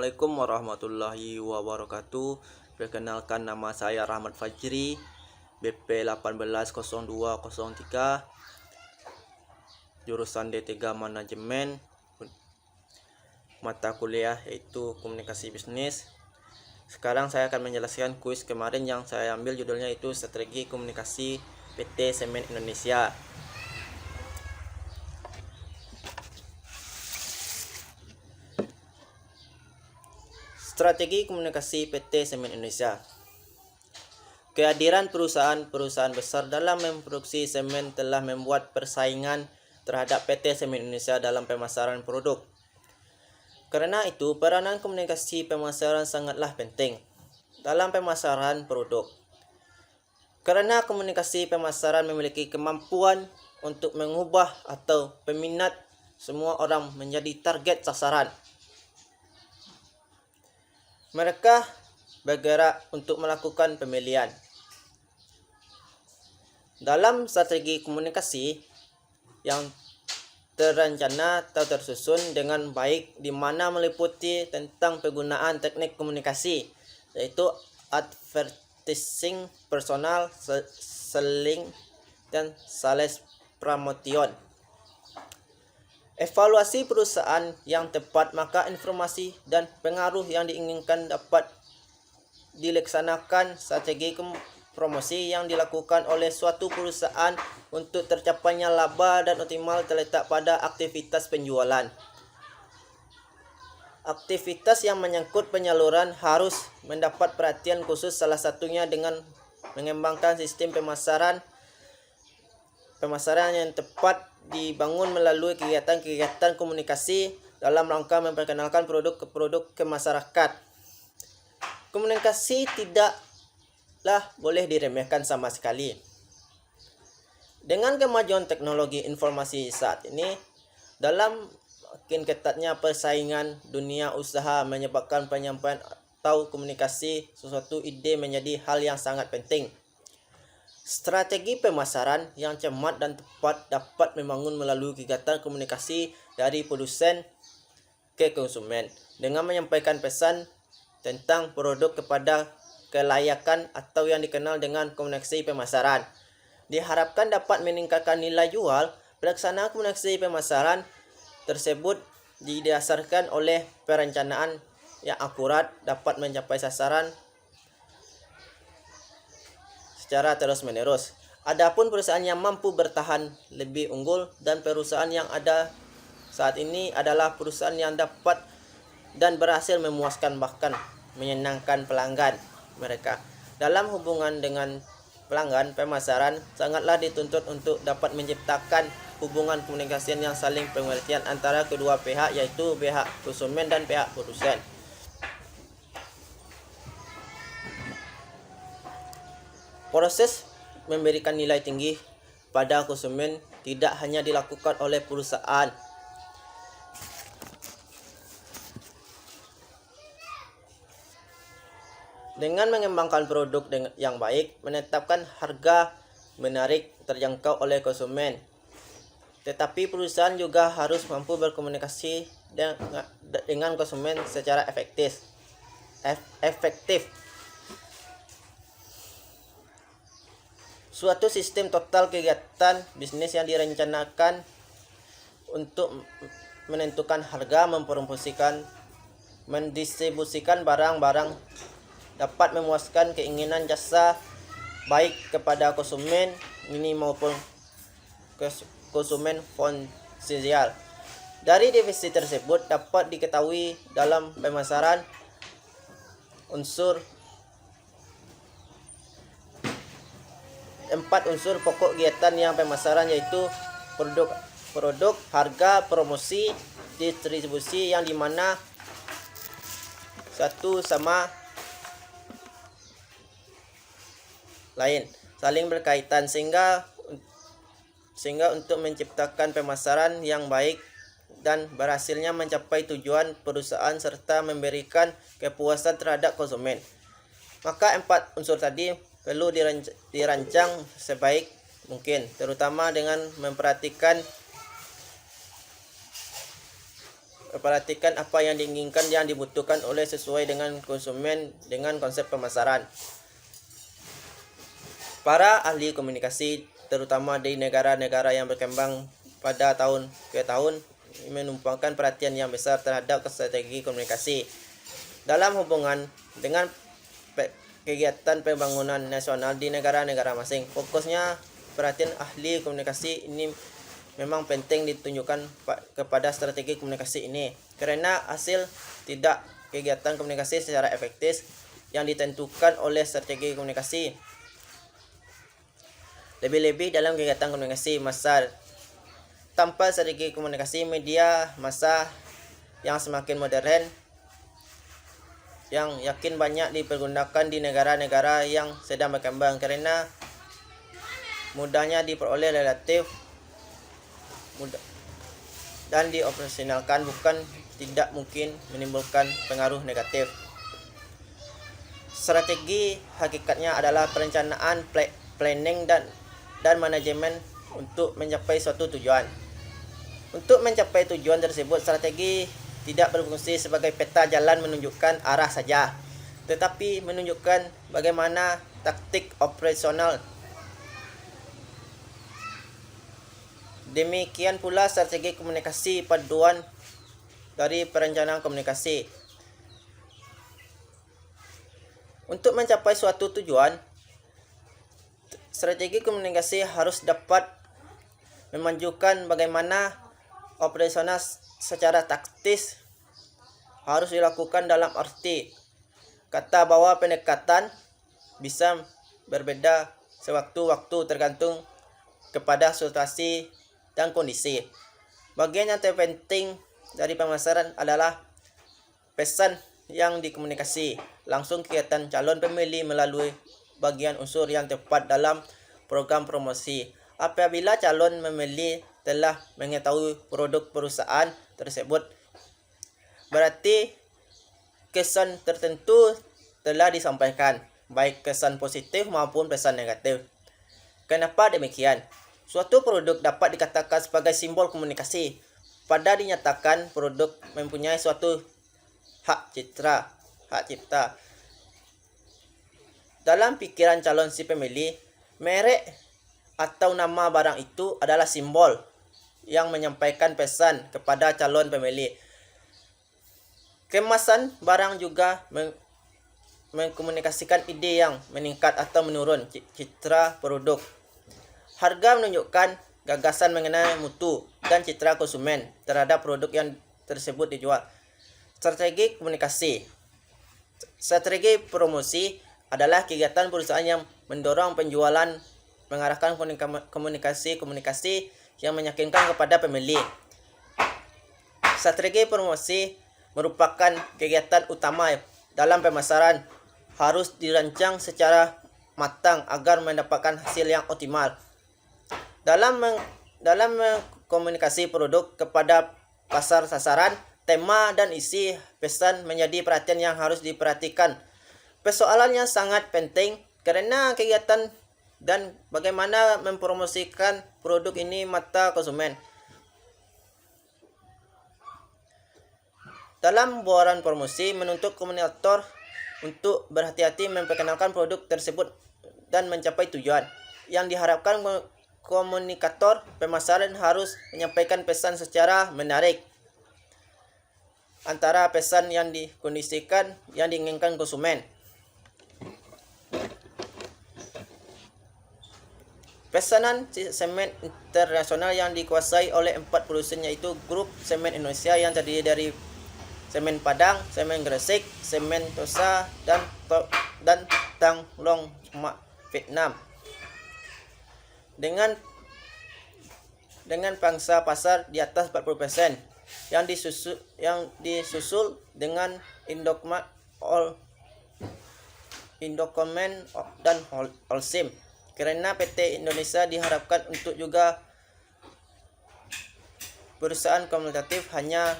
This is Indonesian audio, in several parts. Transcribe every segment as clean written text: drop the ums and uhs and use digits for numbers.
Assalamualaikum warahmatullahi wabarakatuh. Perkenalkan, nama saya Rahmat Fajri, BP 180203, jurusan D3 Manajemen, mata kuliah yaitu Komunikasi Bisnis. Sekarang saya akan menjelaskan kuis kemarin yang saya ambil, judulnya itu Strategi Komunikasi PT Semen Indonesia. Strategi komunikasi PT Semen Indonesia. Kehadiran perusahaan-perusahaan besar dalam memproduksi semen telah membuat persaingan terhadap PT Semen Indonesia dalam pemasaran produk. Karena itu, peranan komunikasi pemasaran sangatlah penting dalam pemasaran produk. Karena komunikasi pemasaran memiliki kemampuan untuk mengubah atau peminat semua orang menjadi target sasaran. Mereka bergerak untuk melakukan pemilihan. Dalam strategi komunikasi yang terencana atau tersusun dengan baik, di mana meliputi tentang penggunaan teknik komunikasi, yaitu advertising, personal, selling, dan sales promotion. Evaluasi perusahaan yang tepat, maka informasi dan pengaruh yang diinginkan dapat dilaksanakan. Strategi promosi yang dilakukan oleh suatu perusahaan untuk tercapainya laba dan optimal terletak pada aktivitas penjualan. Aktivitas yang menyangkut penyaluran harus mendapat perhatian khusus, salah satunya dengan mengembangkan sistem pemasaran yang tepat dibangun melalui kegiatan-kegiatan komunikasi dalam rangka memperkenalkan produk ke masyarakat. Komunikasi tidaklah boleh diremehkan sama sekali. Dengan kemajuan teknologi informasi saat ini, dalam makin ketatnya persaingan dunia usaha menyebabkan penyampaian atau komunikasi suatu ide menjadi hal yang sangat penting. Strategi pemasaran yang cermat dan tepat dapat membangun melalui kegiatan komunikasi dari produsen ke konsumen dengan menyampaikan pesan tentang produk kepada kelayakan atau yang dikenal dengan komunikasi pemasaran. Diharapkan dapat meningkatkan nilai jual. Pelaksanaan komunikasi pemasaran tersebut didasarkan oleh perencanaan yang akurat, dapat mencapai sasaran secara terus-menerus. Adapun perusahaan yang mampu bertahan lebih unggul dan perusahaan yang ada saat ini adalah perusahaan yang dapat dan berhasil memuaskan bahkan menyenangkan pelanggan mereka. Dalam hubungan dengan pelanggan, pemasaran sangatlah dituntut untuk dapat menciptakan hubungan komunikasi yang saling pengertian antara kedua pihak, yaitu pihak konsumen dan pihak produsen. Proses memberikan nilai tinggi pada konsumen tidak hanya dilakukan oleh perusahaan. Dengan mengembangkan produk yang baik, menetapkan harga menarik, terjangkau oleh konsumen. Tetapi perusahaan juga harus mampu berkomunikasi dengan konsumen secara efektif. Suatu sistem total kegiatan bisnis yang direncanakan untuk menentukan harga, mendistribusikan barang-barang, dapat memuaskan keinginan jasa baik kepada konsumen ini maupun konsumen potensial. Dari definisi tersebut dapat diketahui dalam pemasaran empat unsur pokok kegiatan yang pemasaran, yaitu produk, harga, promosi, distribusi, yang dimana satu sama lain saling berkaitan sehingga untuk menciptakan pemasaran yang baik dan berhasilnya mencapai tujuan perusahaan serta memberikan kepuasan terhadap konsumen, maka empat unsur tadi perlu dirancang sebaik mungkin, terutama dengan memperhatikan perhatikan apa yang diinginkan, yang dibutuhkan oleh sesuai dengan konsumen dengan konsep pemasaran. Para ahli komunikasi terutama di negara-negara yang berkembang pada tahun ke tahun menumpangkan perhatian yang besar terhadap strategi komunikasi dalam hubungan dengan kegiatan pembangunan nasional di negara-negara masing. Fokusnya perhatian ahli komunikasi ini memang penting ditunjukkan kepada strategi komunikasi ini karena hasil tidak kegiatan komunikasi secara efektif yang ditentukan oleh strategi komunikasi. Lebih-lebih dalam kegiatan komunikasi massa. Tanpa strategi komunikasi media massa yang semakin modern yang yakin banyak dipergunakan di negara-negara yang sedang berkembang karena mudahnya diperoleh relatif mudah dan dioperasionalkan bukan tidak mungkin menimbulkan pengaruh negatif. Strategi hakikatnya adalah perencanaan, planning dan manajemen untuk mencapai suatu tujuan. Untuk mencapai tujuan tersebut, strategi tidak berfungsi sebagai peta jalan menunjukkan arah saja, tetapi menunjukkan bagaimana taktik operasional. Demikian pula strategi komunikasi paduan dari perencanaan komunikasi. Untuk mencapai suatu tujuan, strategi komunikasi harus dapat memajukan bagaimana operasional secara taktis harus dilakukan dalam arti kata bahwa pendekatan bisa berbeda sewaktu-waktu tergantung kepada situasi dan kondisi. Bagian yang terpenting dari pemasaran adalah pesan yang dikomunikasi langsung kegiatan calon pembeli melalui bagian unsur yang tepat dalam program promosi. Apabila calon pembeli telah mengetahui produk perusahaan tersebut, berarti kesan tertentu telah disampaikan, baik kesan positif maupun pesan negatif. Kenapa demikian? Suatu produk dapat dikatakan sebagai simbol komunikasi pada dinyatakan produk mempunyai suatu hak cipta. Dalam pikiran calon si pembeli, merek atau nama barang itu adalah simbol yang menyampaikan pesan kepada calon pembeli. Kemasan barang juga mengkomunikasikan ide yang meningkat atau menurun citra produk. Harga menunjukkan gagasan mengenai mutu dan citra konsumen terhadap produk yang tersebut dijual. Strategi komunikasi. Strategi promosi adalah kegiatan perusahaan yang mendorong penjualan mengarahkan komunikasi yang meyakinkan kepada pembeli. Strategi promosi merupakan kegiatan utama dalam pemasaran, harus dirancang secara matang agar mendapatkan hasil yang optimal. Dalam mengkomunikasi produk kepada pasar sasaran, tema dan isi pesan menjadi perhatian yang harus diperhatikan. Persoalannya sangat penting karena kegiatan dan bagaimana mempromosikan produk ini mata konsumen. Dalam buaran promosi menuntut komunikator untuk berhati-hati memperkenalkan produk tersebut dan mencapai tujuan. Yang diharapkan komunikator pemasaran harus menyampaikan pesan secara menarik antara pesan yang dikondisikan yang diinginkan konsumen. Pesanan semen internasional yang dikuasai oleh 4 produsen yaitu Grup Semen Indonesia yang terdiri dari Semen Padang, Semen Gresik, Semen Tosa dan Thang Long Vietnam. Dengan pangsa pasar di atas 40% yang disusul dengan Indocomen dan Holcim. Karena PT Indonesia diharapkan untuk juga perusahaan komutatif hanya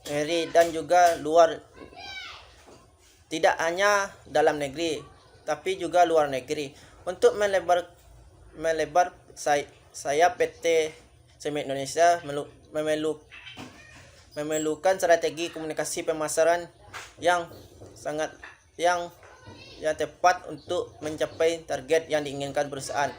negeri dan juga luar, tidak hanya dalam negeri tapi juga luar negeri. Untuk melebar sayap PT Semen Indonesia memerlukan strategi komunikasi pemasaran yang tepat untuk mencapai target yang diinginkan perusahaan.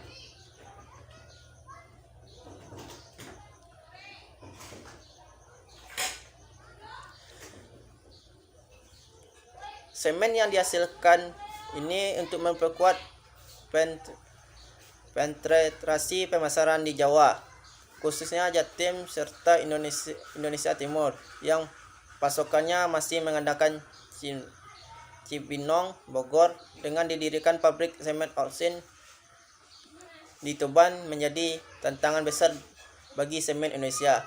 Semen yang dihasilkan ini untuk memperkuat penetrasi pemasaran di Jawa, khususnya Jatim serta Indonesia Timur, yang pasokannya masih mengandalkan Cibinong, Bogor. Dengan didirikan pabrik semen Holcim di Tuban menjadi tantangan besar bagi semen Indonesia,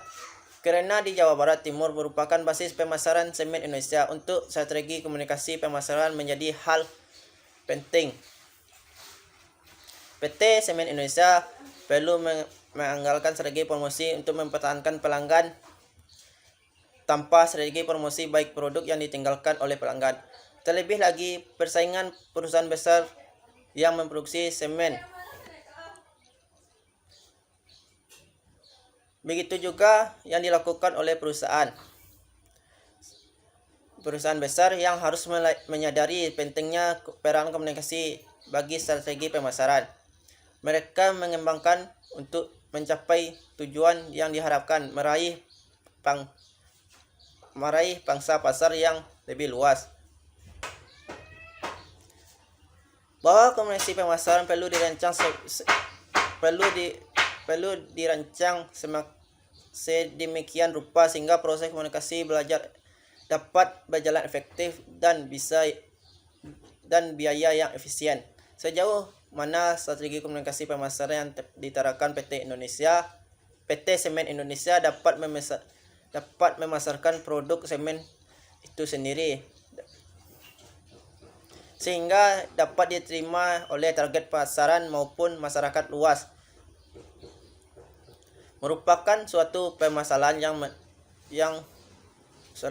karena di Jawa Barat Timur merupakan basis pemasaran semen Indonesia. Untuk strategi komunikasi pemasaran menjadi hal penting. PT Semen Indonesia perlu menganggalkan strategi promosi untuk mempertahankan pelanggan. Tanpa strategi promosi, baik produk yang ditinggalkan oleh pelanggan. Terlebih lagi persaingan perusahaan besar yang memproduksi semen. Begitu juga yang dilakukan oleh perusahaan besar yang harus menyadari pentingnya peran komunikasi bagi strategi pemasaran. Mereka mengembangkan untuk mencapai tujuan yang diharapkan, meraih pangsa pasar yang lebih luas. Bahwa komunikasi pemasaran perlu dirancang sedemikian rupa sehingga proses komunikasi belajar dapat berjalan efektif dan biaya yang efisien. Sejauh mana strategi komunikasi pemasaran yang diterapkan PT Semen Indonesia dapat memasarkan produk semen itu sendiri sehingga dapat diterima oleh target pasaran maupun masyarakat luas, merupakan suatu permasalahan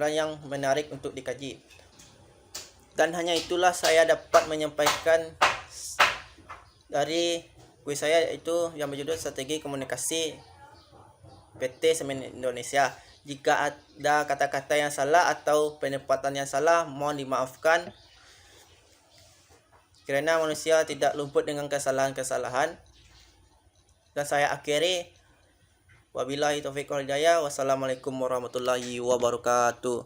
yang menarik untuk dikaji. Dan hanya itulah saya dapat menyampaikan dari kuis saya, yaitu yang berjudul Strategi Komunikasi PT Semen Indonesia. Jika ada kata-kata yang salah atau penempatan yang salah, mohon dimaafkan, karena manusia tidak luput dengan kesalahan-kesalahan. Dan saya akhiri, wabillahi taufiq wal hidayah. Wassalamualaikum warahmatullahi wabarakatuh.